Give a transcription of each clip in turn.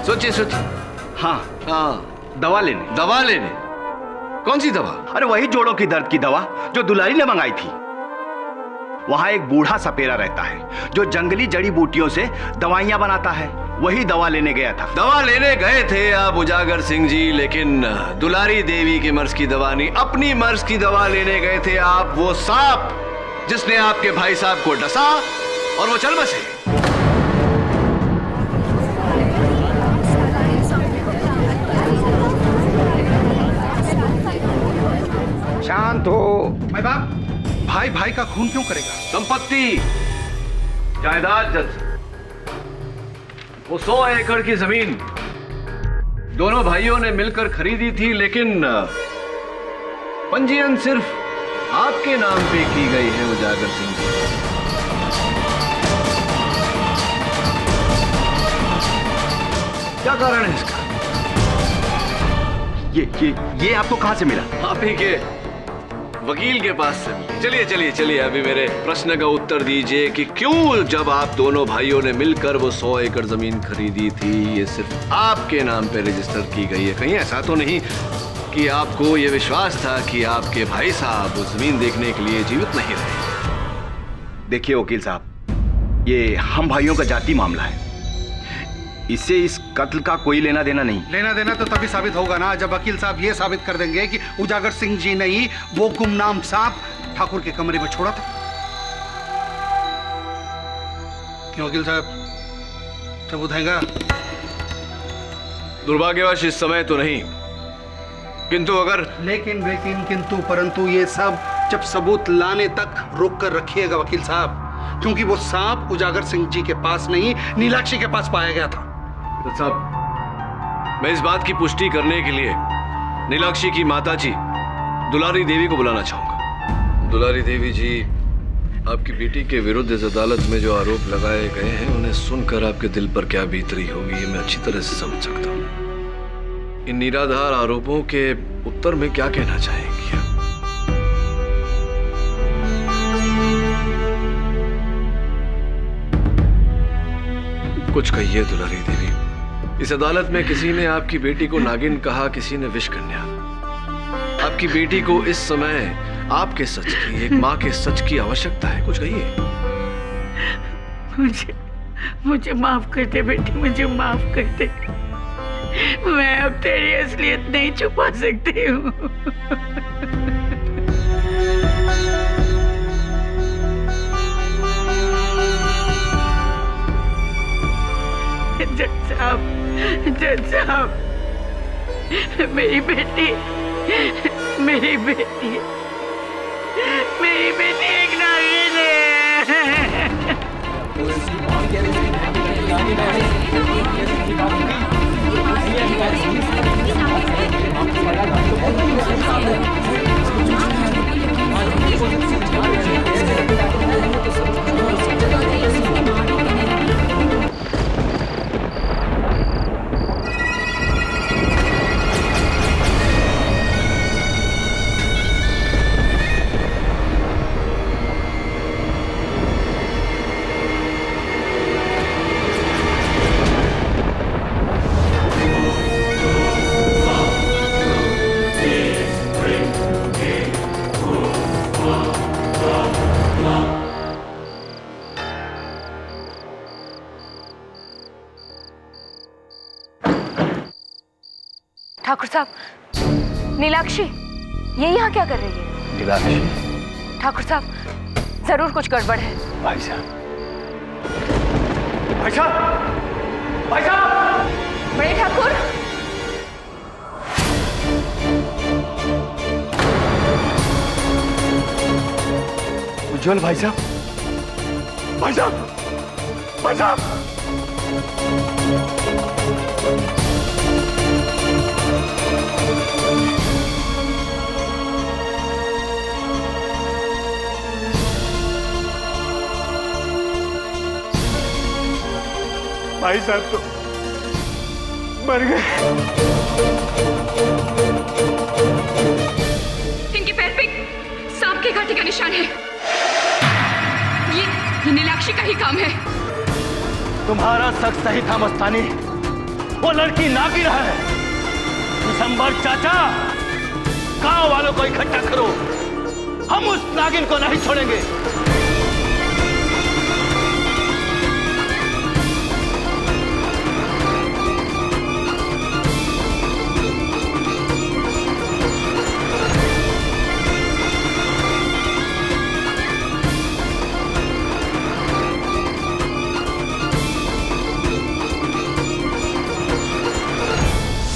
सोचिए सोचिए। हाँ हाँ, दवा लेने। दवा लेने? कौन सी दवा? अरे वही जोड़ों की दर्द की दवा जो दुलारी ने मंगाई थी। वहां एक बूढ़ा सपेरा रहता है जो जंगली जड़ी बूटियों से दवाइयां बनाता है, वही दवा लेने गया था। दवा लेने गए थे आप उजागर सिंह जी, लेकिन दुलारी देवी के मर्ज की दवा नहीं, अपनी मर्ज की दवा लेने गए थे आप। वो सांप जिसने आपके भाई साहब को डसा और वो चल बसे। शांत हो। भाई बाप, भाई भाई का खून क्यों करेगा? संपत्ति, जायदाद जज, वो 100 एकड़ की जमीन दोनों भाइयों ने मिलकर खरीदी थी, लेकिन पंजीयन सिर्फ आपके नाम पे की गई है उजागर सिंह जी। क्या कारण है इसका? ये आपको कहां से मिला? आप ही के वकील के पास से मिली। चलिए चलिए चलिए, अभी मेरे प्रश्न का उत्तर दीजिए कि क्यों जब आप दोनों भाइयों ने मिलकर वो 100 एकड़ जमीन खरीदी थी, ये सिर्फ आपके नाम पे रजिस्टर की गई है? कहीं ऐसा तो नहीं कि आपको ये विश्वास था कि आपके भाई साहब वो जमीन देखने के लिए जीवित नहीं रहे? देखिए वकील साहब, ये हम भाइयों का जाति मामला है, इससे इस कत्ल का कोई लेना देना नहीं। लेना देना तो तभी साबित होगा ना जब वकील साहब ये साबित कर देंगे कि उजागर सिंह जी ने ही वो गुमनाम सांप ठाकुर के कमरे में छोड़ा था। क्यों वकील साहब, सबूत हैगा? दुर्भाग्यवश इस समय तो नहीं, किंतु अगर लेकिन किंतु परंतु ये सब जब सबूत लाने तक रोक कर रखिएगा वकील साहब, क्योंकि वो सांप उजागर सिंह जी के पास नहीं, नीलाक्षी के पास पाया गया था। साहब, मैं इस बात की पुष्टि करने के लिए नीलाक्षी की माताजी दुलारी देवी को बुलाना चाहूंगा। दुलारी देवी जी, आपकी बेटी के विरुद्ध इस अदालत में जो आरोप लगाए गए हैं, उन्हें सुनकर आपके दिल पर क्या बीत रही होगी, ये मैं अच्छी तरह से समझ सकता हूँ। इन निराधार आरोपों के उत्तर में क्या कहना चाहेंगी आप? कुछ कहिए दुलारी देवी। इस अदालत में किसी ने आपकी बेटी को नागिन कहा, किसी ने विष कन्या। आपकी बेटी को इस समय आपके सच की, एक माँ के सच की आवश्यकता है, कुछ कहिए। मुझे माफ कर दे बेटी, मुझे माफ कर दे। मैं अब तेरी असलियत नहीं छुपा सकती हूँ। जज साहब, मेरी बेटी एक नागिन ठाकुर साहब, नीलाक्षी ये यहाँ क्या कर रही है? नीलाक्षी? ठाकुर साहब, जरूर कुछ गड़बड़ है। भाई साहब, भाई साहब, भाई साहब! बड़े ठाकुर, उज्जवल भाई साहब, भाई साहब, भाई साहब! भाई साहब तो मर गए। इनके पैर पे सांप के कांटे का निशान है। ये नीलाक्षी का ही काम है। तुम्हारा शक सही था मस्तानी, वो लड़की नागिन है। दिसंबर चाचा, गांव वालों को इकट्ठा करो, हम उस नागिन को नहीं छोड़ेंगे।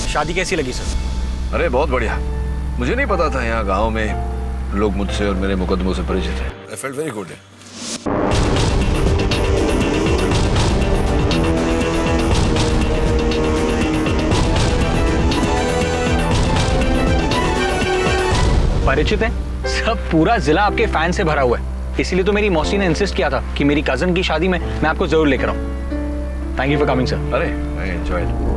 शादी कैसी लगी सर? अरे बहुत बढ़िया। मुझे नहीं पता था यहाँ गांव में लोग मुझसे और मेरे मुकदमों से परिचित हैं। I felt very good. परिचित है? सब पूरा जिला आपके फैन से भरा हुआ है, इसीलिए तो मेरी मौसी ने इंसिस्ट किया था कि मेरी कजन की शादी में मैं आपको जरूर लेकर आऊं। Thank you for coming sir. अरे आई एंजॉयड।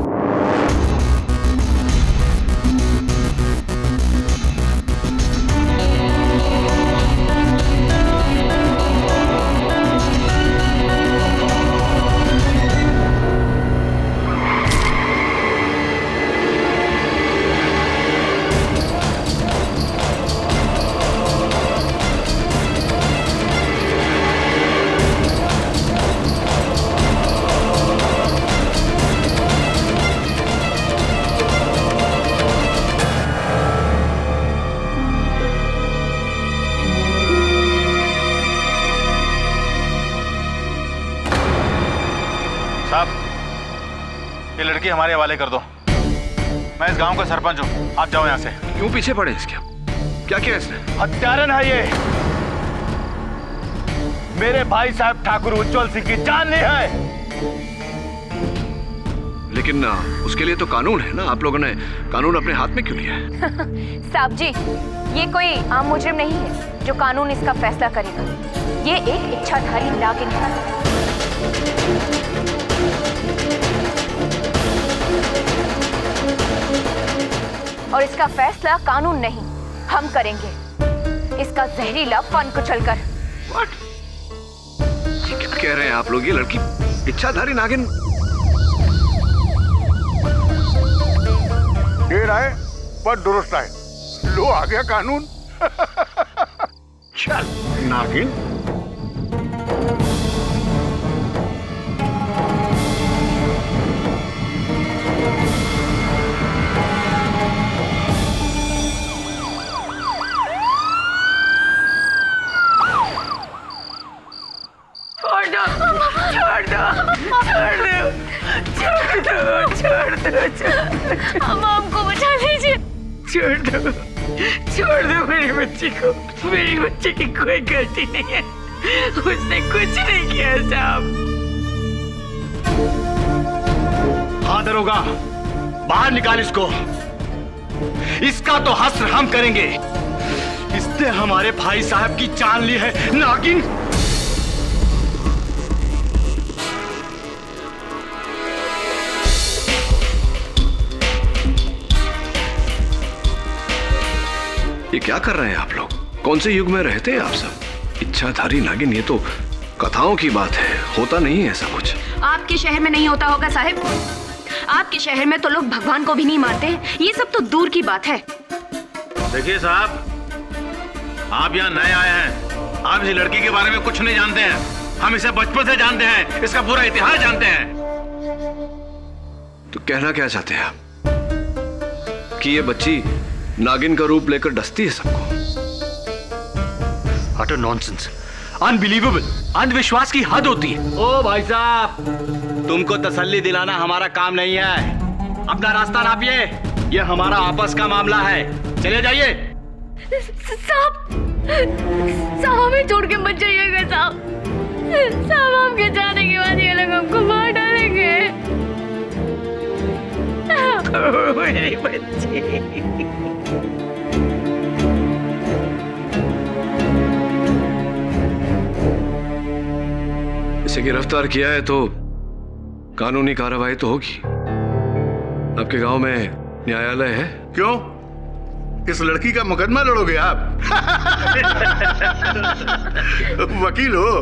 ये लड़की हमारे हवाले कर दो। मैं इस गांव का सरपंच हूँ, आप जाओ यहाँ से। क्यों पीछे पड़े इसके? क्या किया इसने? हत्यारन है ये। मेरे भाई साहब ठाकुर उज्जवल सिंह की जान ली है। लेकिन उसके लिए तो कानून है ना, आप लोगों ने कानून अपने हाथ में क्यों लिया है? साहब जी, ये कोई आम मुजरिम नहीं है जो कानून इसका फैसला करेगा। ये एक इच्छाधारी नागिन है। और इसका फैसला कानून नहीं, हम करेंगे। इसका जहरीला फन कुचलकर। What? ये क्या कह रहे हैं आप लोग? ये लड़की इच्छाधारी नागिन? देर आए पर दुरुस्त आए। लो आ गया कानून। चल नागिन। हम हमको बचा लीजिए। छोड़ दो मेरी बच्ची को। मेरी बच्ची की कोई गलती नहीं है, उसने कुछ नहीं किया साहब। हाँ दरोगा, बाहर निकाल इसको। इसका तो हश्र हम करेंगे। इसने हमारे भाई साहब की जान ली है, नागिन। ये क्या कर रहे हैं आप लोग? कौन से युग में रहते हैं आप सब? इच्छाधारी नागिन, ये तो कथाओं की बात है, होता नहीं है ऐसा कुछ। आपके शहर में नहीं होता होगा साहिब। आपके शहर में तो लोग भगवान को भी नहीं मानते, ये सब तो दूर की बात है। देखिए साहब, आप यहाँ नए आए हैं, आप इस लड़की के बारे में कुछ नहीं जानते हैं। हम इसे बचपन से जानते हैं, इसका पूरा इतिहास जानते हैं। तो कहना क्या चाहते हैं आप कि ये बच्ची नागिन का रूप लेकर डसती है सबको? अटर नॉनसेंस, अनबिलीवेबल, अंधविश्वास की हद होती है। ओ भाई साहब, तुमको तसल्ली दिलाना हमारा काम नहीं है। अपना रास्ता नापिए, ये हमारा आपस का मामला है। चले जाइए। साहब, साहब हमें छोड़ के मत जाइएगा साहब। साहब आपके जाने के बाद ये लोग हमको मार डालेंगे। मेरी बच्ची। इसे गिरफ्तार किया है तो कानूनी कार्रवाई तो होगी। आपके गांव में न्यायालय है? क्यों? इस लड़की का मुकदमा लड़ोगे आप? वकील हो?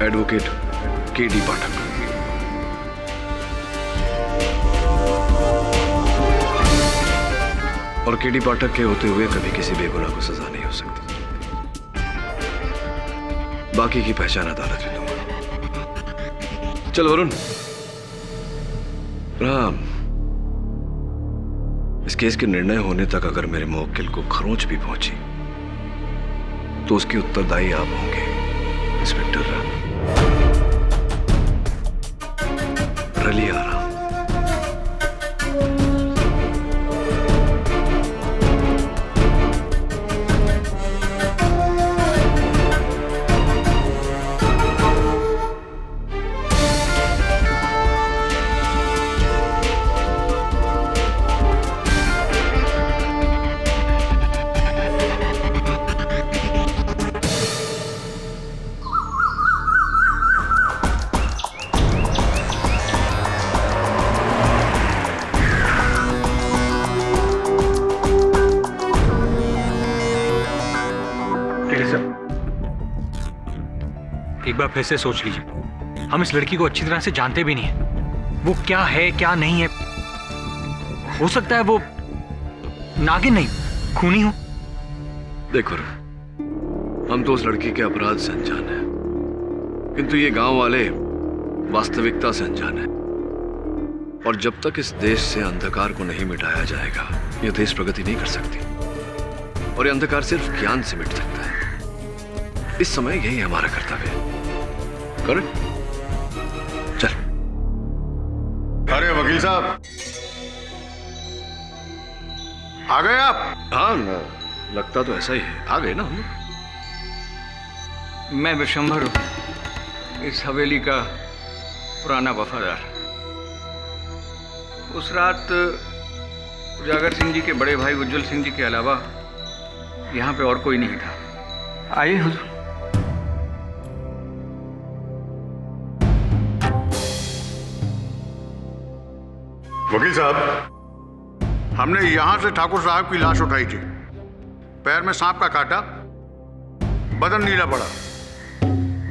एडवोकेट केडी पाठक। और केडी पाठक के होते हुए कभी किसी बेगुनाह को सजा नहीं हो सकती। बाकी की पहचान अदालत में दूंगा। चल वरुण, राम, इस केस के निर्णय होने तक अगर मेरे मुवक्किल को खरोंच भी पहुंची तो उसके उत्तरदायी आप होंगे इंस्पेक्टर रली आराम। एक बार फिर से सोच लीजिए, हम इस लड़की को अच्छी तरह से जानते भी नहीं है। वो क्या है क्या नहीं है, हो सकता है वो नागिन नहीं खूनी हो। देखो हम तो उस लड़की के अपराध से अनजान हैं, किंतु ये गांव वाले वास्तविकता से अनजान हैं। और जब तक इस देश से अंधकार को नहीं मिटाया जाएगा यह देश प्रगति नहीं कर सकती। और ये अंधकार सिर्फ ज्ञान से मिट सकता है। इस समय यही हमारा कर्तव्य है। करेक्ट? चल। अरे वकील साहब, आ गए आप? हाँ, लगता तो ऐसा ही है। आ गए ना हम। मैं विशंभर हूं, इस हवेली का पुराना वफादार। उस रात उजागर सिंह जी के बड़े भाई उज्जवल सिंह जी के अलावा यहाँ पे और कोई नहीं था। आइए हुजूर। वकील साहब, हमने यहां से ठाकुर साहब की लाश उठाई थी। पैर में सांप का काटा, बदन नीला पड़ा,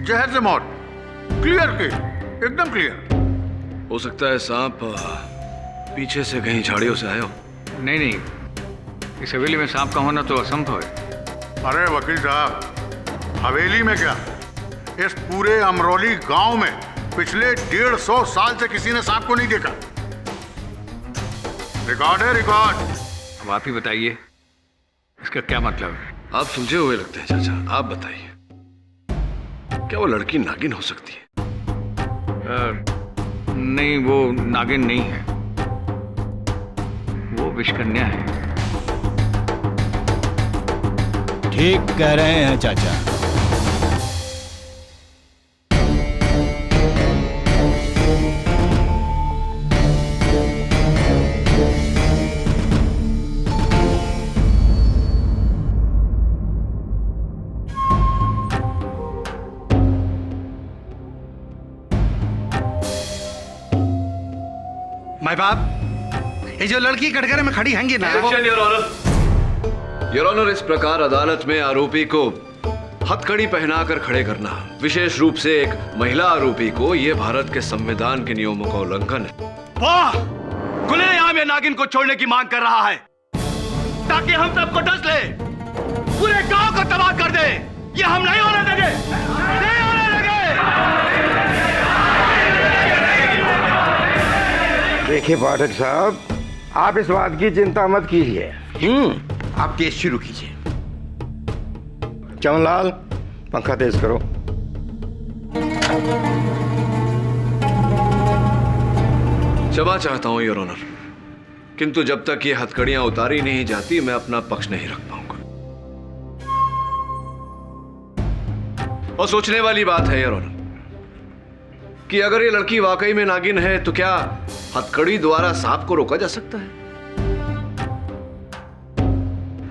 जहर से मौत। क्लियर केस, एकदम क्लियर। हो सकता है सांप पीछे से कहीं झाड़ियों से आया हो। नहीं नहीं, इस हवेली में सांप का होना तो असंभव है। अरे वकील साहब, हवेली में क्या, इस पूरे अमरौली गांव में पिछले 150 साल से किसी ने सांप को नहीं देखा। रिकॉर्ड है, रिकॉर्ड। अब आप ही बताइए इसका क्या मतलब है। आप सुलझे हुए लगते हैं चाचा, आप बताइए, क्या वो लड़की नागिन हो सकती है? नहीं, वो नागिन नहीं है, वो विषकन्या है। ठीक कह रहे हैं चाचा। माय बाप, ये जो लड़की कटघरे में खड़ी हैंगी ना, योर ऑनर, इस प्रकार अदालत में आरोपी को हथकड़ी पहनाकर खड़े करना, विशेष रूप से एक महिला आरोपी को, यह भारत के संविधान के नियमों का उल्लंघन है। वाह! खुलेआम ये नागिन को छोड़ने की मांग कर रहा है ताकि हम सबको डस ले, पूरे गांव को तबाह कर दे। ये हम नहीं होने देंगे, नहीं होने देंगे। देखिए पाठक साहब, आप इस बात की चिंता मत कीजिए। आप केस शुरू कीजिए। चमनलाल, पंखा तेज करो। क्षमा चाहता हूं योर ऑनर, किंतु जब तक ये हथकड़ियां उतारी नहीं जाती मैं अपना पक्ष नहीं रख पाऊंगा। और सोचने वाली बात है योर ऑनर कि अगर ये लड़की वाकई में नागिन है तो क्या हथकड़ी द्वारा सांप को रोका जा सकता है?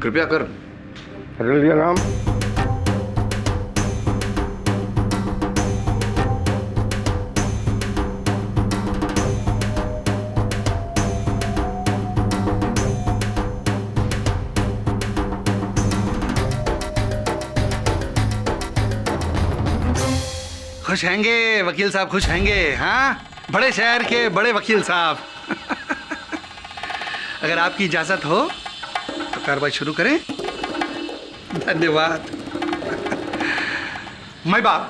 कृपया कर। राम, खुश हैंगे वकील साहब, खुश हैंगे। हाँ, बड़े शहर के बड़े वकील साहब। अगर आपकी इजाजत हो तो कार्रवाई शुरू करें। धन्यवाद। मैं बाप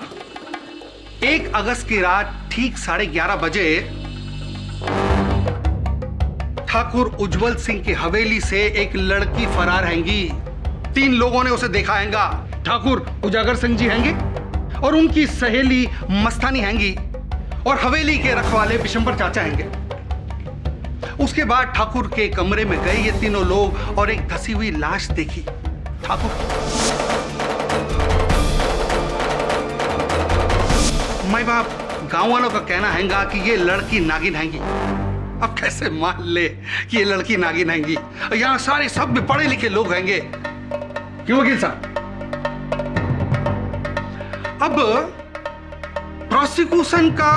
1 अगस्त की रात ठीक 11:30 बजे ठाकुर उज्जवल सिंह की हवेली से एक लड़की फरार हैंगी। 3 लोगों ने उसे देखा हैंगा। ठाकुर उजागर सिंह जी हैंगे और उनकी सहेली मस्तानी हैंगी और हवेली के रखवाले बिशंबर चाचा हैंगे। उसके बाद ठाकुर के कमरे में गए ये तीनों लोग और एक धसी हुई लाश देखी। ठाकुर, माई बाप गांव वालों का कहना हैगा कि ये लड़की नागिन हैंगी। अब कैसे मान ले कि ये लड़की नागिन हैंगी? यहां सारे सब भी पढ़े लिखे लोग हैंगे। क्यों वकील साहब? अब प्रोसिक्यूशन का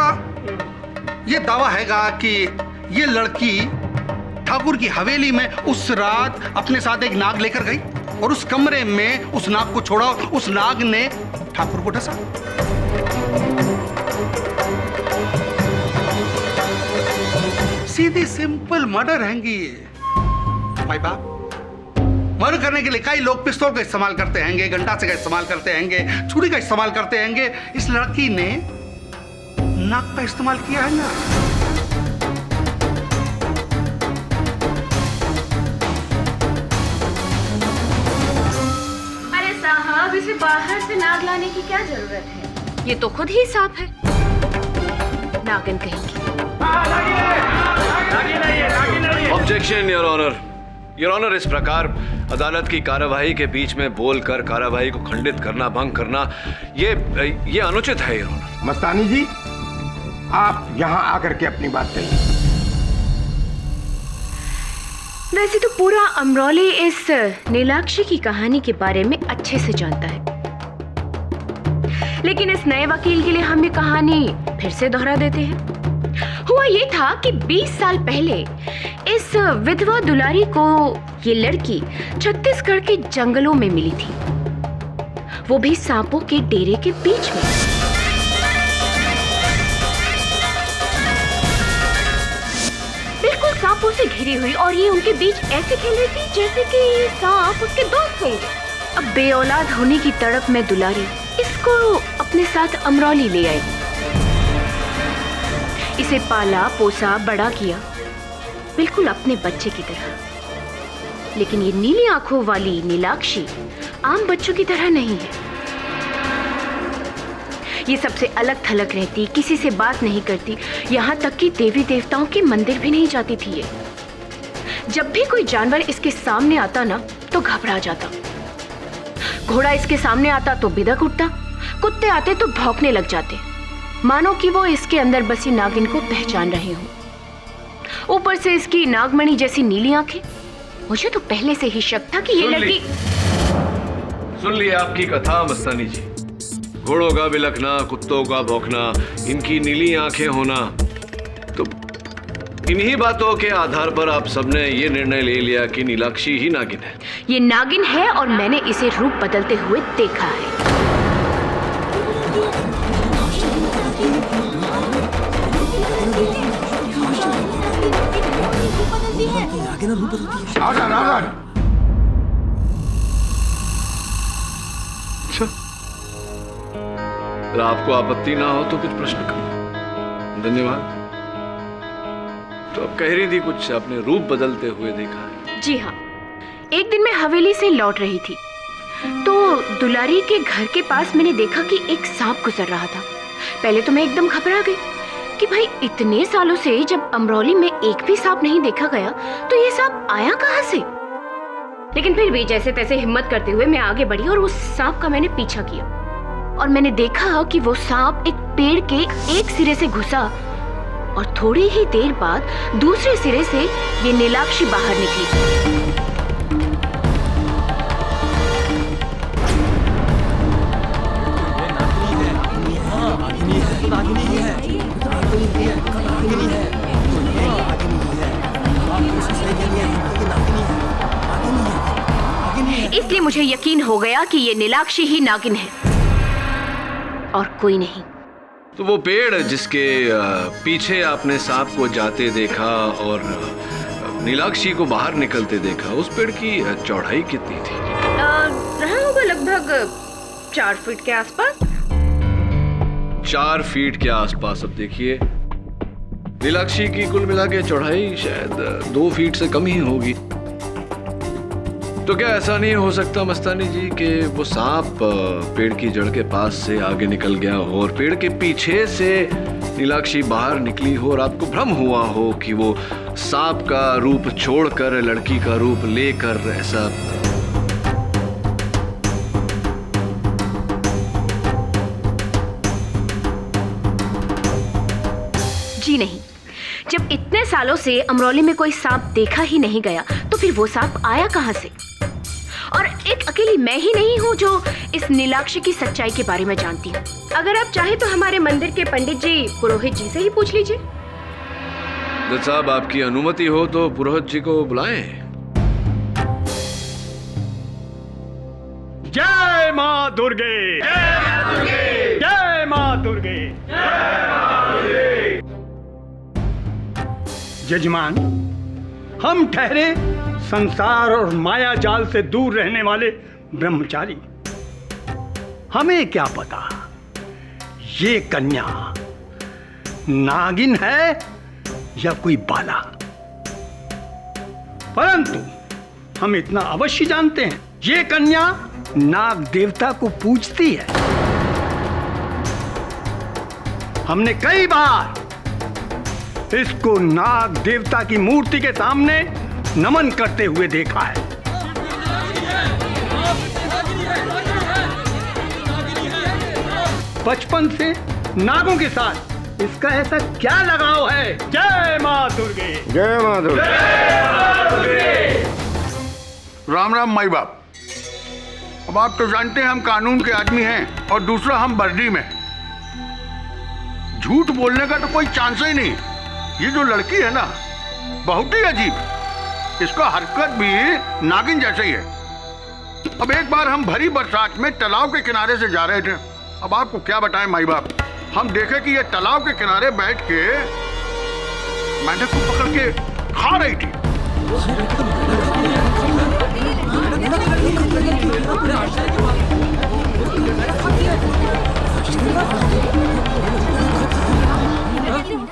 ये दावा हैगा कि ये लड़की ठाकुर की हवेली में उस रात अपने साथ एक नाग लेकर गई और उस कमरे में उस नाग को छोड़ा और उस नाग ने ठाकुर को डसा। सीधी सिंपल मर्डर हैंगी। भाई बाप, मर्डर करने के लिए कई लोग पिस्तौल का इस्तेमाल करते हैंगे, गंडासे का इस्तेमाल करते हैंगे, छुरी का इस्तेमाल करते हैंगे। इस लड़की ने नाक का इस्तेमाल किया है ना। अरे साहब, इसे बाहर से नाग लाने की क्या जरूरत है? ये तो खुद ही सांप है। नागिन कहेंगी। Objection your honour. Your honour, इस प्रकार अदालत की कार्यवाही के बीच में बोलकर कार्यवाही को खंडित करना, भंग करना, ये अनुचित है योर ऑनर। मस्तानी जी, आप यहाँ आकर के अपनी बात कहिए। वैसे तो पूरा अमरौली इस नीलाक्षी की कहानी के बारे में अच्छे से जानता है, लेकिन इस नए वकील के लिए हम ये कहानी फिर से दोहरा देते हैं। हुआ ये था कि 20 साल पहले इस विधवा दुलारी को ये लड़की छत्तीसगढ़ के जंगलों में मिली थी, वो भी सांपों के डेरे के बीच में। बिल्कुल सांपों से घिरी हुई, और ये उनके बीच ऐसे खेल रही थी जैसे कि ये सांप उसके दोस्त होंगे। अब बेऔलाद होने की तड़प में दुलारी इसको अपने साथ अमरौली ले आई। इसे पाला पोसा बड़ा किया, बिल्कुल अपने बच्चे की तरह। लेकिन ये नीली आंखों वाली नीलाक्षी आम बच्चों की तरह नहीं है। ये सबसे अलग थलग रहती, किसी से बात नहीं करती, यहाँ तक कि देवी देवताओं के मंदिर भी नहीं जाती थी ये। जब भी कोई जानवर इसके सामने आता ना तो घबरा जाता। घोड़ा इसके सामने आता तो बिदक उठता, कुत्ते आते तो भौंकने लग जाते, मानो कि वो इसके अंदर बसी नागिन को पहचान रहे हों। ऊपर से इसकी नागमणि जैसी नीली आंखें। मुझे तो पहले से ही शक था कि ये लड़की। सुन लिया आपकी कथा मस्तानी जी। घोड़ों का बिलखना, कुत्तों का भौंकना, इनकी नीली आंखें होना, तो इन्हीं बातों के आधार पर आप सबने ये निर्णय ले लिया कि नीलाक्षी ही नागिन है। ये नागिन है और मैंने इसे रूप बदलते हुए देखा है। अच्छा, अगर आपको आपत्ति ना हो तो कुछ प्रश्न करो। धन्यवाद। तो अब कह रही थी कुछ, आपने रूप बदलते हुए देखा है? जी हाँ, एक दिन मैं हवेली से लौट रही थी तो दुलारी के घर के पास मैंने देखा कि एक सांप गुजर रहा था। पहले तो मैं एकदम घबरा गई कि भाई इतने सालों से जब अमरौली में एक भी सांप नहीं देखा गया तो ये सांप आया कहां से। लेकिन फिर भी जैसे तैसे हिम्मत करते हुए मैं आगे बढ़ी और उस सांप का मैंने पीछा किया और मैंने देखा कि वो सांप एक पेड़ के एक सिरे से घुसा और थोड़ी ही देर बाद दूसरे सिरे से ये नीलाक्षी बाहर निकली। इसलिए मुझे यकीन हो गया कि ये नीलाक्षी ही नागिन है और कोई नहीं। तो वो पेड़ जिसके पीछे आपने सांप को जाते देखा और नीलाक्षी को बाहर निकलते देखा, उस पेड़ की चौड़ाई कितनी थी? रहा होगा लगभग 4 फीट के आसपास। 4 फीट के आसपास। अब देखिए, नीलाक्षी की कुल मिला के चौड़ाई शायद 2 फीट से कम ही होगी। तो क्या ऐसा नहीं हो सकता मस्तानी जी कि वो सांप पेड़ की जड़ के पास से आगे निकल गया हो और पेड़ के पीछे से नीलाक्षी बाहर निकली हो और आपको भ्रम हुआ हो कि वो सांप का रूप छोड़कर लड़की का रूप लेकर ऐसा? जी नहीं, जब इतने सालों से अमरौली में कोई सांप देखा ही नहीं गया तो फिर वो सांप आया कहां से? और एक अकेली मैं ही नहीं हूँ जो इस नीलाक्षी की सच्चाई के बारे में जानती हूँ। अगर आप चाहे तो हमारे मंदिर के पंडित जी पुरोहित जी से ही पूछ लीजिए। जज साहब, आपकी अनुमति हो तो पुरोहित जी को बुलाएं। जय मां दुर्गे, जय मां दुर्गे। जजमान, हम ठहरे संसार और माया जाल से दूर रहने वाले ब्रह्मचारी। हमें क्या पता ये कन्या नागिन है या कोई बाला, परंतु हम इतना अवश्य जानते हैं, ये कन्या नाग देवता को पूजती है। हमने कई बार इसको नाग देवता की मूर्ति के सामने नमन करते हुए देखा है। बचपन से नागों के साथ इसका ऐसा क्या लगाव है? जय मां दुर्गे, जय मां दुर्गे। राम राम माई बाप। अब आप तो जानते हैं हम कानून के आदमी हैं और दूसरा हम वर्दी में। झूठ बोलने का तो कोई चांस ही नहीं। ये जो लड़की है ना, बहुत ही अजीब, इसका हरकत भी नागिन जैसे ही है। अब एक बार हम भरी बरसात में तालाब के किनारे से जा रहे थे। अब आपको क्या बताएं माई बाप, हम देखे कि ये तालाब के किनारे बैठ के मेंढक को पकड़ के खा रही थी।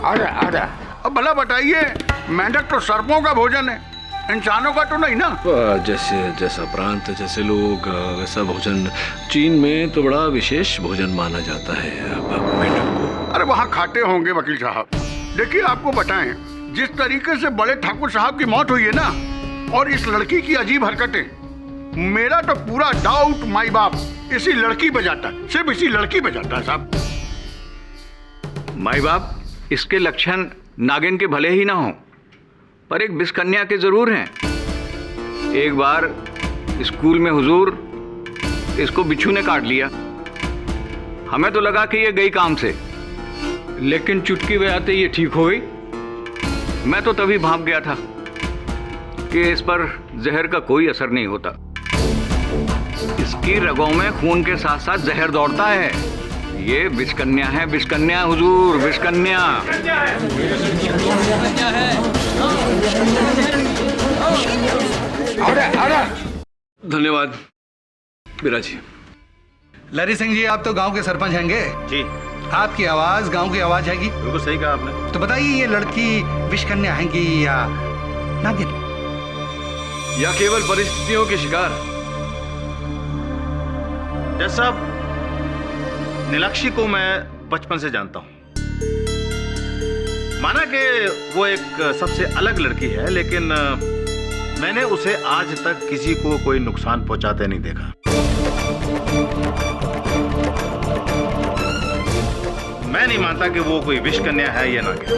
आजा आजा। अब भला बताइए, मेंढक तो सर्पों का भोजन है, इंसानों का तो नहीं ना। जैसा प्रांत, जैसे लोग, वैसा भोजन। चीन में तो बड़ा विशेष भोजन माना जाता है मेंढक को। अरे वहाँ खाते होंगे वकील साहब। देखिए आपको बताएं, जिस तरीके से बड़े ठाकुर साहब की मौत हुई है ना, और इस लड़की की अजीब हरकतें, मेरा तो पूरा डाउट माई बाप इसी लड़की पे जाता है, सिर्फ इसी लड़की पे जाता है साहब। माई बाप, इसके लक्षण नागिन के भले ही ना हो, पर एक बिस्कन्या के जरूर हैं। एक बार स्कूल में हुजूर इसको बिच्छू ने काट लिया। हमें तो लगा कि ये गई काम से, लेकिन चुटकी बजाते ये ठीक हो गई। मैं तो तभी भाग गया था कि इस पर जहर का कोई असर नहीं होता। इसकी रगों में खून के साथ साथ जहर दौड़ता है। ये बिस्कन्या है, बिस्कन्या हुजूर, बिस्कन्या। धन्यवाद बीरा जी। लरी सिंह जी, आप तो गांव के सरपंच हैंगे जी। आपकी आवाज गांव की आवाज हैगी। बिल्कुल सही कहा आपने। तो बताइए, ये लड़की विषकन्या हैगी या नागिन, या केवल परिस्थितियों के शिकार? जज साहब, नीलाक्षी को मैं बचपन से जानता हूं। माना कि वो एक सबसे अलग लड़की है, लेकिन मैंने उसे आज तक किसी को कोई नुकसान पहुंचाते नहीं देखा। मैं नहीं मानता कि वो कोई विषकन्या है या नागिन।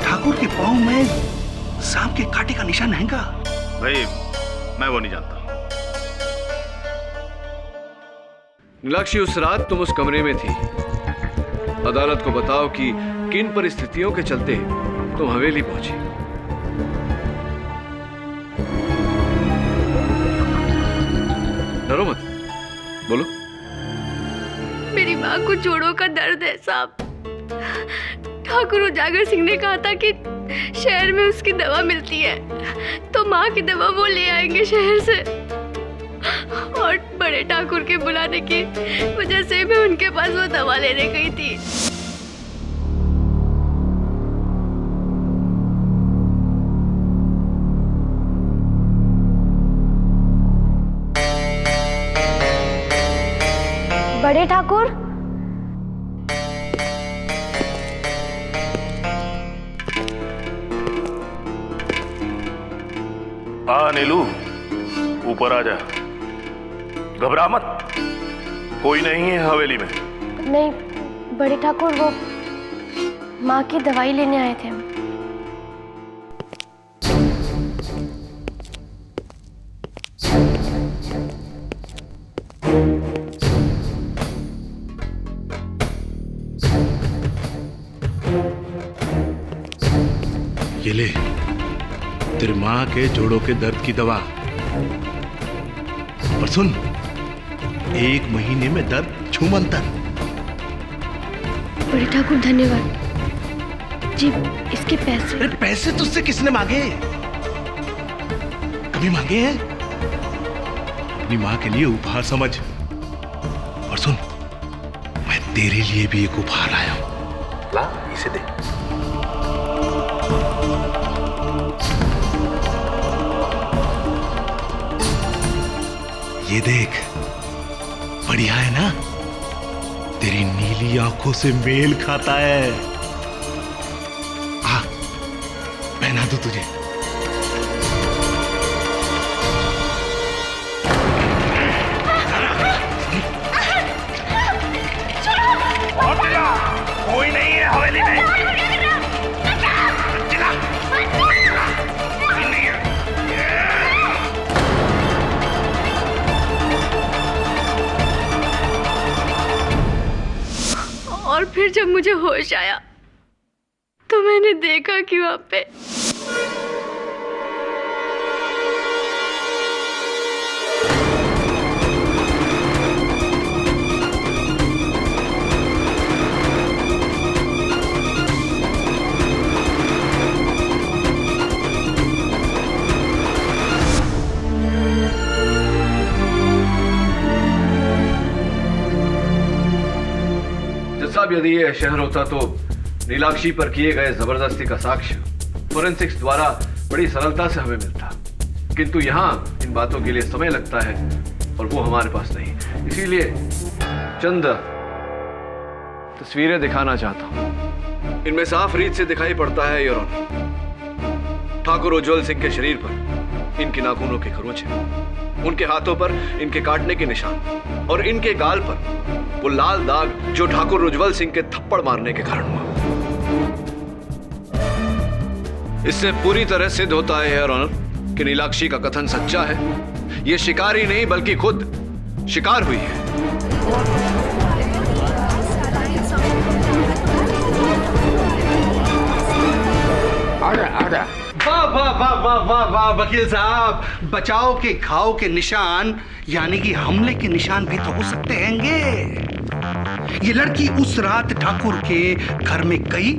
ठाकुर के पांव में सांप के कांटे का निशान हैगा। भाई, मैं वो नहीं जानता। नीलाक्षी, उस रात तुम उस कमरे में थी। अदालत को बताओ कि किन परिस्थितियों के चलते तुम हवेली पहुंची। डरो मत, बोलो। मेरी माँ को जोड़ों का दर्द है साहब। ठाकुर उजागर सिंह ने कहा था कि शहर में उसकी दवा मिलती है, तो माँ की दवा वो ले आएंगे शहर से। और बड़े ठाकुर के बुलाने की वजह से मैं उनके पास वो दवा लेने गई थी। बड़े ठाकुर, नीलू, ऊपर आ जा। घबरा मत, कोई नहीं है हवेली में। नहीं बड़े ठाकुर, वो माँ की दवाई लेने आए थे हम। ये ले तेरी माँ के जोड़ों के दर्द की दवा। और सुन, 1 महीने में दर्द छूमंतर। बड़े ठाकुर धन्यवाद जी। इसके पैसे? अरे पैसे तुझसे किसने मांगे? कभी मांगे हैं? अपनी माँ के लिए उपहार समझ। और सुन, मैं तेरे लिए भी एक उपहार लाया हूं। ला, इसे दे। ये देख, बढ़िया है ना? तेरी नीली आंखों से मेल खाता है। आ, पहना दूं तुझे। कोई नहीं है हवेली में। और फिर जब मुझे होश आया तो मैंने देखा कि वहां पे साहब, यदि ये शहर होता तो नीलाक्षी पर किए गए जबरदस्ती का साक्ष्य फोरेंसिक्स द्वारा बड़ी सरलता से हमें मिलता, किंतु यहाँ इन बातों के लिए समय लगता है और वो हमारे पास नहीं। इसीलिए चंद तस्वीरें दिखाना चाहता हूं। इनमें साफ रीत से दिखाई पड़ता है योर ऑनर, ठाकुर उज्जवल सिंह के शरीर पर इनके नाखूनों के खरोंच हैं, उनके हाथों पर इनके काटने के निशान और इनके गाल पर वो लाल दाग जो ठाकुर उज्जवल सिंह के थप्पड़ मारने के कारण हुआ। इससे पूरी तरह सिद्ध होता है योर ऑनर कि नीलाक्षी का कथन सच्चा है। ये शिकारी नहीं बल्कि खुद शिकार हुई है। वाह वाह वाह वाह वाह वाह वकील साहब, बचाव के घाव के निशान यानी कि हमले के निशान भी तो हो सकते हैंगे। ये लड़की उस रात ठाकुर के घर में गई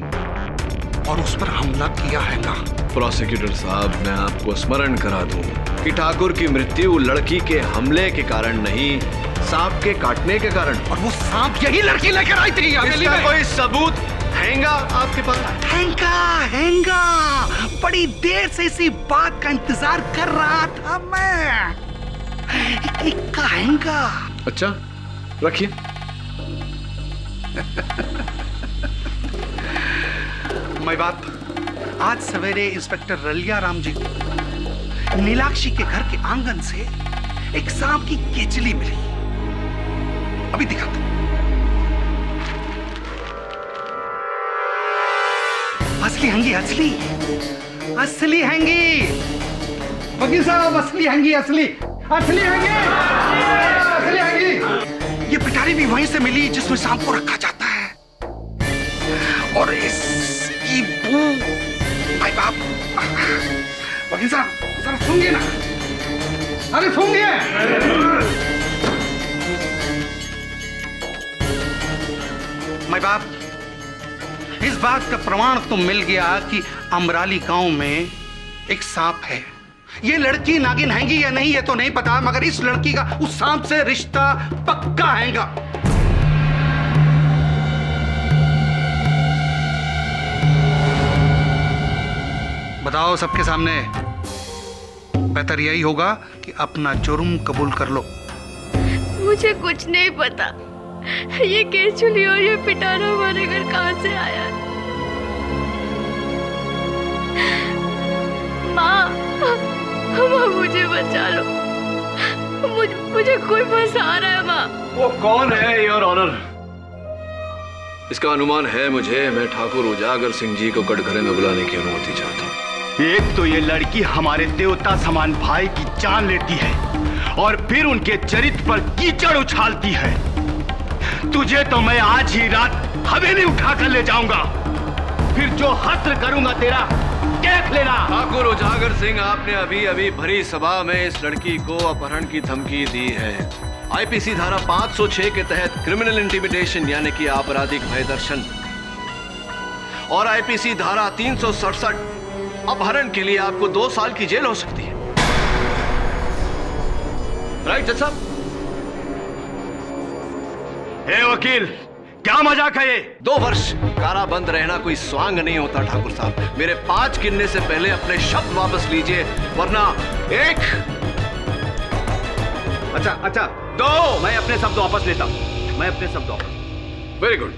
और उस पर हमला किया है ना। प्रोसिक्यूटर साहब, मैं आपको स्मरण करा दूं कि ठाकुर की मृत्यु लड़की के हमले के कारण नहीं, सांप के काटने के कारण। और वो सांप यही लड़की लेकर आई थी। इसका कोई सबूत हैंगा आपके पास? हैंगा बड़ी देर से इसी बात का इंतजार कर रहा था मैं। इक्का हैंगा। अच्छा, रखिए। मैं बात आज सवेरे इंस्पेक्टर रलिया राम जी नीलाक्षी के घर के आंगन से एक सांप की केचली मिली। अभी दिखाता हूं। असली हैंगी, असली हैंगी वकील साहब, असली हैंगी, असली हैंगी। ये पिटारी भी वहीं से मिली जिसमें सांप को रखा जाता है। और इसकी बू, भाई बाप, वकील साहब जरा सुनिए ना, अरे सुनिए। माय बाप, इस बात का प्रमाण तो मिल गया कि अमराली गांव में एक सांप है। ये लड़की नागिन हैगी या नहीं ये तो नहीं पता, मगर इस लड़की का उस सांप से रिश्ता पक्का हैगा। बताओ सबके सामने, बेहतर यही होगा कि अपना जुर्म कबूल कर लो। मुझे कुछ नहीं पता, ये केचुली और ये पिटारा हमारे घर कहां से आया। माँ, माँ मुझे बचा लो, मुझे कोई फंसा रहा है। माँ, वो कौन है योर ऑनर? इसका अनुमान है मुझे। मैं ठाकुर उजागर सिंह जी को कटघरे में बुलाने की अनुमति चाहता हूँ। एक तो ये लड़की हमारे देवता समान भाई की जान लेती है और फिर उनके चरित्र पर कीचड़ उछालती है। तुझे तो मैं आज ही रात हवेली उठा कर ले जाऊंगा, फिर जो हस्र करूंगा तेरा देख लेना। ठाकुर उजागर सिंह, आपने अभी अभी भरी सभा में इस लड़की को अपहरण की धमकी दी है। आईपीसी धारा 506 के तहत क्रिमिनल इंटिमिडेशन यानी कि आपराधिक भय दर्शन, और आईपीसी धारा 367 अपहरण के लिए आपको 2 साल की जेल हो सकती है। राइट जज साहब? हे वकील, क्या मजाक है ये? 2 वर्ष काराबंद रहना कोई स्वांग नहीं होता ठाकुर साहब। मेरे 5 गिनने से पहले अपने शब्द वापस लीजिए, वरना 1। अच्छा 2। मैं अपने शब्द वापस लेता हूं। मैं अपने शब्द वापस। वेरी गुड,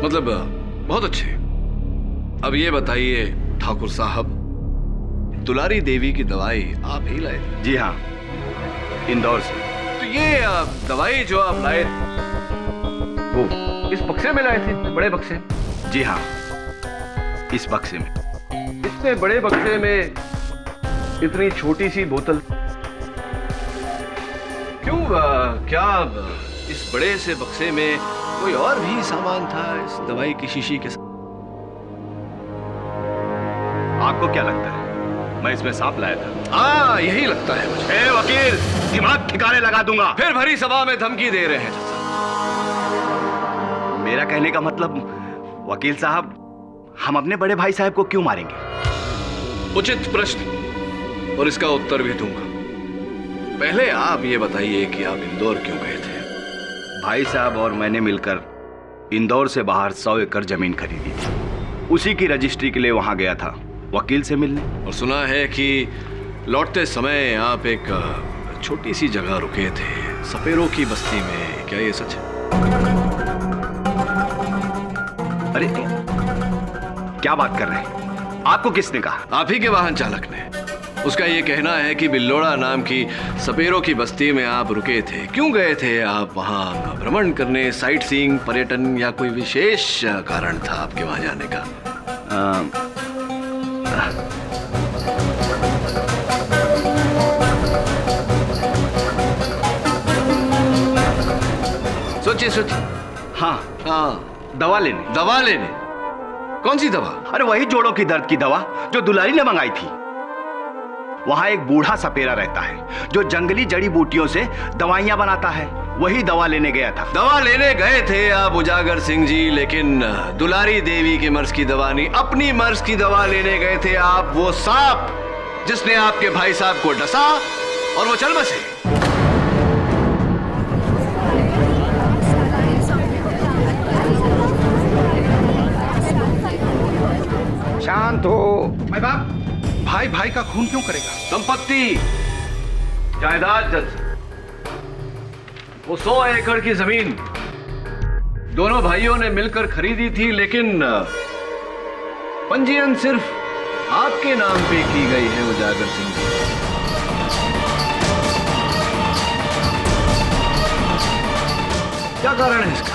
मतलब बहुत अच्छे। अब ये बताइए ठाकुर साहब, दुलारी देवी की दवाई आप ही लाए थे? जी हाँ, इंदौर से। तो ये दवाई जो आप लाए वो इस बक्से में लाए थे, बड़े बक्से? जी हाँ, इस बक्से में। इतने बड़े बक्से में इतनी छोटी सी बोतल क्यों? क्या इस बड़े से बक्से में कोई और भी सामान था इस दवाई की शीशी के साथ? आपको क्या लगता है मैं इसमें सांप लाया था? हाँ, यही लगता है मुझे। ए वकील, दिमाग ठिकाने लगा दूंगा। फिर भरी सभा में धमकी दे रहे हैं। मेरा कहने का मतलब वकील साहब, हम अपने बड़े भाई साहब को क्यों मारेंगे? उचित प्रश्न, और इसका उत्तर भी दूंगा। पहले आप ये बताइए कि आप इंदौर क्यों गए थे? भाई साहब और मैंने मिलकर इंदौर से बाहर 100 एकड़ जमीन खरीदी थी। उसी की रजिस्ट्री के लिए वहां गया था, वकील से मिलने। और सुना है कि लौटते समय आप एक छोटी सी जगह रुके थे, सपेरों की बस्ती में। क्या ये सच है? अरे क्या बात कर रहे हैं? आपको किसने कहा? आप ही के वाहन चालक ने। उसका ये कहना है कि बिल्लोड़ा नाम की सपेरों की बस्ती में आप रुके थे। क्यों गए थे आप वहां? भ्रमण करने, साइट सीइंग, पर्यटन, या कोई विशेष कारण था आपके वहां जाने का? सोचिए। हाँ, दवा लेने। दवा लेने? कौन सी दवा? अरे वही जोड़ों की दर्द की दवा जो दुलारी ने मंगाई थी। वहां एक बूढ़ा सपेरा रहता है जो जंगली जड़ी बूटियों से दवाइयां बनाता है। वही दवा लेने गया था। दवा लेने गए थे आप उजागर सिंह जी, लेकिन दुलारी देवी के मर्ज की दवा नहीं, अपनी मर्ज की दवा लेने गए थे आप। वो सांप जिसने आपके भाई साहब को डसा और वो चल बसे। शांत हो। माय बाप, भाई भाई का खून क्यों करेगा? संपत्ति, जायदाद जज, वो 100 एकड़ की जमीन दोनों भाइयों ने मिलकर खरीदी थी, लेकिन पंजीयन सिर्फ आपके नाम पे की गई है उजागर सिंह जी। क्या कारण है इसका?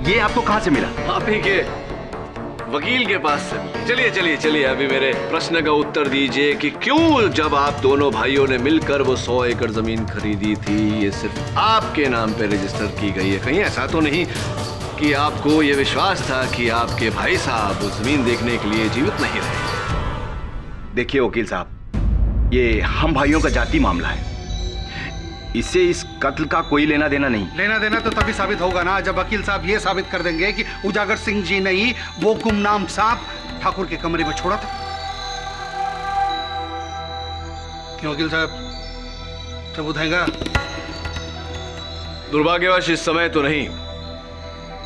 ये आपको कहां से मिला? आप ही के वकील के पास से। चलिए चलिए चलिए, अभी मेरे प्रश्न का उत्तर दीजिए कि क्यों जब आप दोनों भाइयों ने मिलकर वो 100 एकड़ जमीन खरीदी थी, ये सिर्फ आपके नाम पे रजिस्टर की गई है? कहीं ऐसा तो नहीं कि आपको ये विश्वास था कि आपके भाई साहब वो जमीन देखने के लिए जीवित नहीं रहे? देखिए वकील साहब, ये हम भाइयों का जाति मामला है। इससे इस कत्ल का कोई लेना देना नहीं। लेना देना तो तभी साबित होगा ना जब वकील साहब ये साबित कर देंगे कि उजागर सिंह जी ने ही वो गुमनाम सांप ठाकुर के कमरे में छोड़ा था। क्यों वकील साहब, सबूत हैगा? दुर्भाग्यवश इस समय तो नहीं,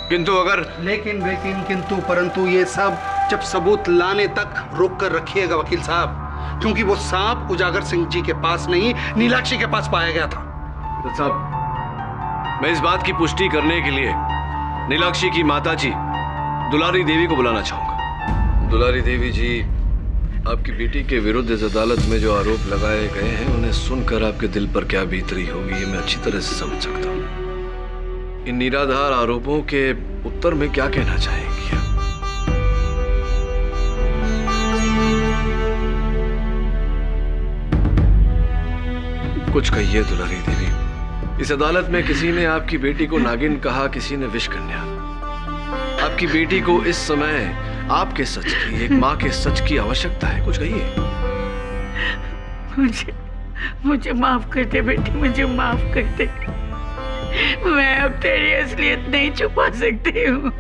किंतु अगर लेकिन किंतु परंतु ये सब जब सबूत लाने तक रोक कर रखिएगा वकील साहब, क्योंकि वो सांप उजागर सिंह जी के पास नहीं नीलाक्षी के पास पाया गया था। तो साहब, मैं इस बात की पुष्टि करने के लिए नीलाक्षी की माताजी दुलारी देवी को बुलाना चाहूंगा। दुलारी देवी जी, आपकी बेटी के विरुद्ध इस अदालत में जो आरोप लगाए गए हैं उन्हें सुनकर आपके दिल पर क्या बीत रही होगी ये मैं अच्छी तरह से समझ सकता हूँ। इन निराधार आरोपों के उत्तर में क्या कहना चाहेंगी आप? कुछ कहिए दुलारी देवी। इस अदालत में किसी ने आपकी बेटी को नागिन कहा, किसी ने विष कन्या। आपकी बेटी को इस समय आपके सच की, एक माँ के सच की आवश्यकता है। कुछ कहिए। मुझे माफ कर दे बेटी, मुझे माफ कर दे। मैं अब तेरी असलियत नहीं छुपा सकती हूँ।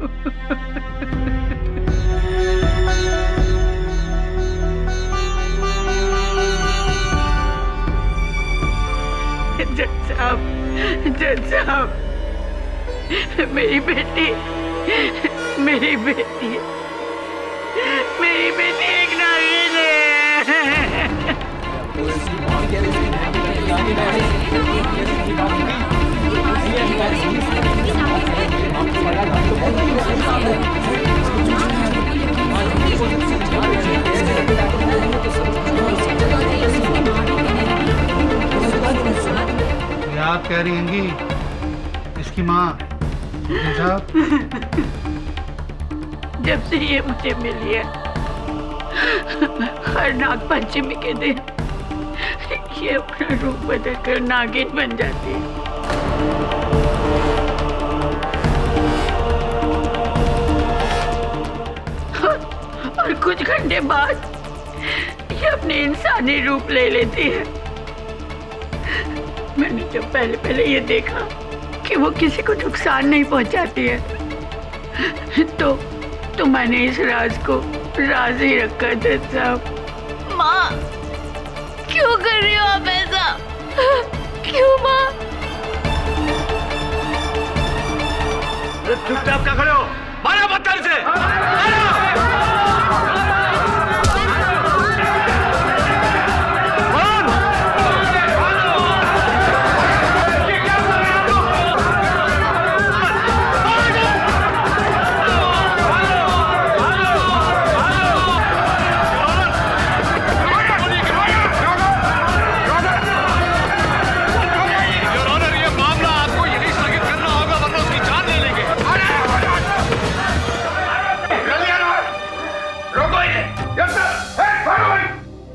जज साहब, मेरी बेटी एक नागिन है। आप कह रही हैं इसकी माँ साहब? जब से ये मुझे मिली है, हर नाग पंचमी के दिन ये अपना रूप बदल कर नागिन बन जाती है। और कुछ घंटे बाद ये अपने इंसानी रूप ले लेती है। मैंने जब पहले ये देखा कि वो किसी को नुकसान नहीं पहुंचाती है, तो मैंने इस राज को राज ही रखा। जज साहब। माँ, क्यों कर रही हो आप ऐसा? क्यों माँ? चुपचाप क्या खड़े हो? मारो पत्थर से।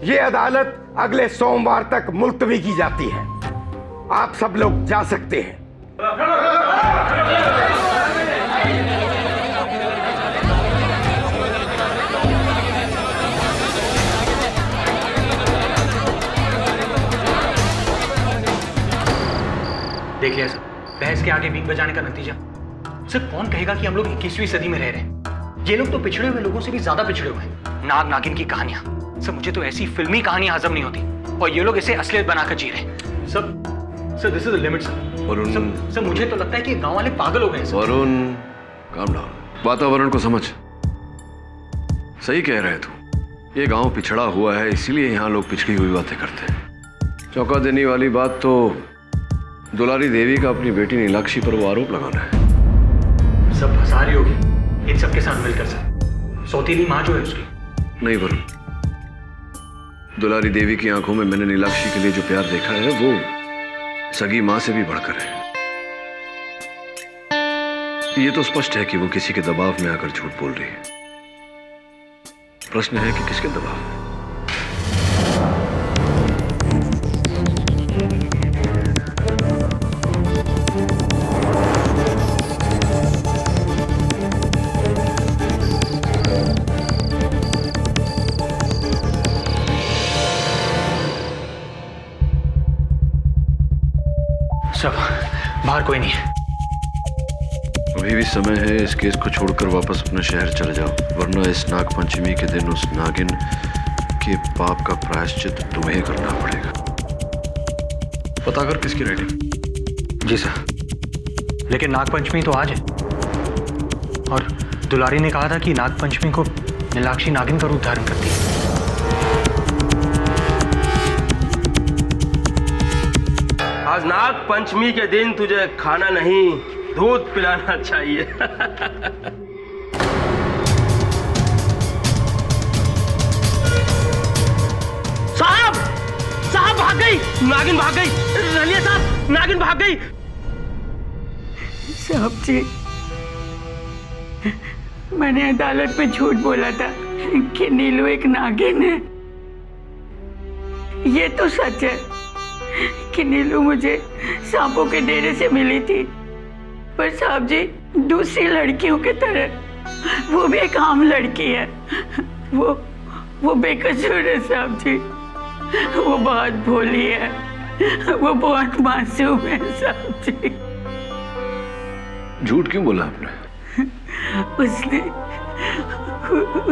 ये अदालत अगले सोमवार तक मुलतवी की जाती है। आप सब लोग जा सकते हैं। देख लिया सर, बहस के आगे बीक बजाने का नतीजा। सर, कौन कहेगा कि हम लोग 21वीं सदी में रह रहे हैं? ये लोग तो पिछड़े हुए लोगों से भी ज्यादा पिछड़े हुए हैं। नाग नागिन की कहानियां, सर मुझे तो ऐसी फिल्मी कहानियां हजम नहीं होती, और ये लोग इसे असलियत बनाकर जी रहे हैं। Sir this is the limit sir. Varun, sir मुझे तो लगता है कि गांव वाले पागल हो गए हैं सर। Varun, calm down. वातावरण को समझ। सही कह रहे तू। ये गांव पिछड़ा हुआ है, इसीलिए यहाँ लोग पिछड़ी हुई बातें करते हैं। चौंका देने वाली बात तो दुलारी देवी का अपनी बेटी नीलाक्षी पर वो आरोप लगाना है। सब फंसा रही होगी इन सबके साथ मिलकर सर। सौतेली माँ जो है उसकी। नहीं वरुण, दुलारी देवी की आंखों में मैंने नीलाक्षी के लिए जो प्यार देखा है वो सगी मां से भी बढ़कर है। ये तो स्पष्ट है कि वो किसी के दबाव में आकर झूठ बोल रही है। प्रश्न है कि किसके दबाव में? अभी भी समय है, इस केस को छोड़कर वापस अपने शहर चले जाओ, वरना इस नाग पंचमी के दिन उस नागिन के पाप का प्रायश्चित तुम्हें करना पड़ेगा। पता कर किसकी राइटिंग। जी सर, लेकिन नागपंचमी तो आज है और दुलारी ने कहा था कि नागपंचमी को नीलाक्षी नागिन का रूप धारण करती है। आज नाग पंचमी के दिन तुझे खाना नहीं दूध पिलाना चाहिए। साहब, साहब भाग गई, नागिन भाग गई। रलिया साहब, नागिन भाग गई। साहब जी, मैंने अदालत में झूठ बोला था कि नीलू एक नागिन है। ये तो सच है कि नीलू मुझे सांपों के डेरे से मिली थी, पर साहब जी दूसरी लड़कियों की तरह वो भी एक आम लड़की है। वो बेकसूर है साहब जी। वो बहुत भोली है, वो बहुत मासूम है साहब जी। झूठ क्यों बोला आपने?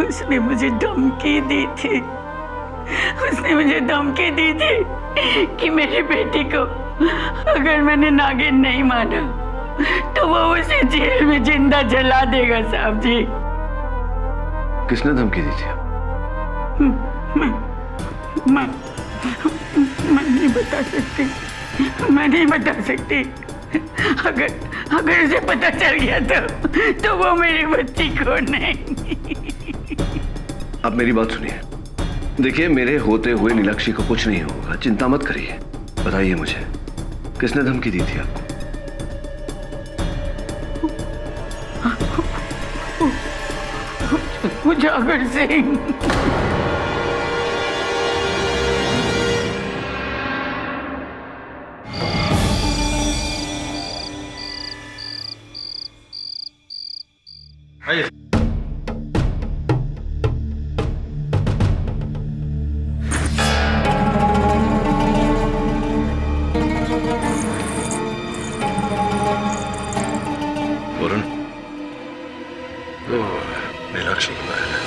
उसने मुझे धमकी दी थी। उसने मुझे धमकी दी थी कि मेरी बेटी को अगर मैंने नागिन नहीं माना तो वो उसे जेल में जिंदा जला देगा साहब जी। किसने धमकी दी थी? मैं नहीं बता सकती, मैं नहीं बता सकती। अगर उसे पता चल गया तो वो मेरी बच्ची को नहीं। अब मेरी बात सुनिए। देखिए, मेरे होते हुए नीलाक्षी को कुछ नहीं होगा, चिंता मत करिए। बताइए मुझे, किसने धमकी दी थी आपको? उजागर सिंह। वरुण, नीलाक्षी की महल है।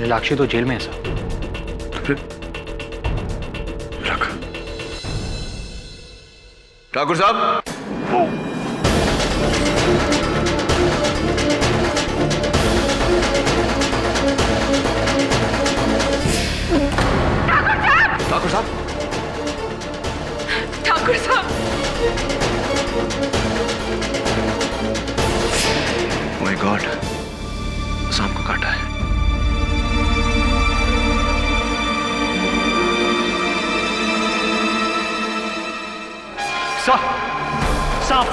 नीलाक्षी तो जेल में है सर। तो फिर रख। ठाकुर साहब, ठाकुर साहब, ठाकुर साहब, माय गॉड, सांप को काटा है। सांप, सांप।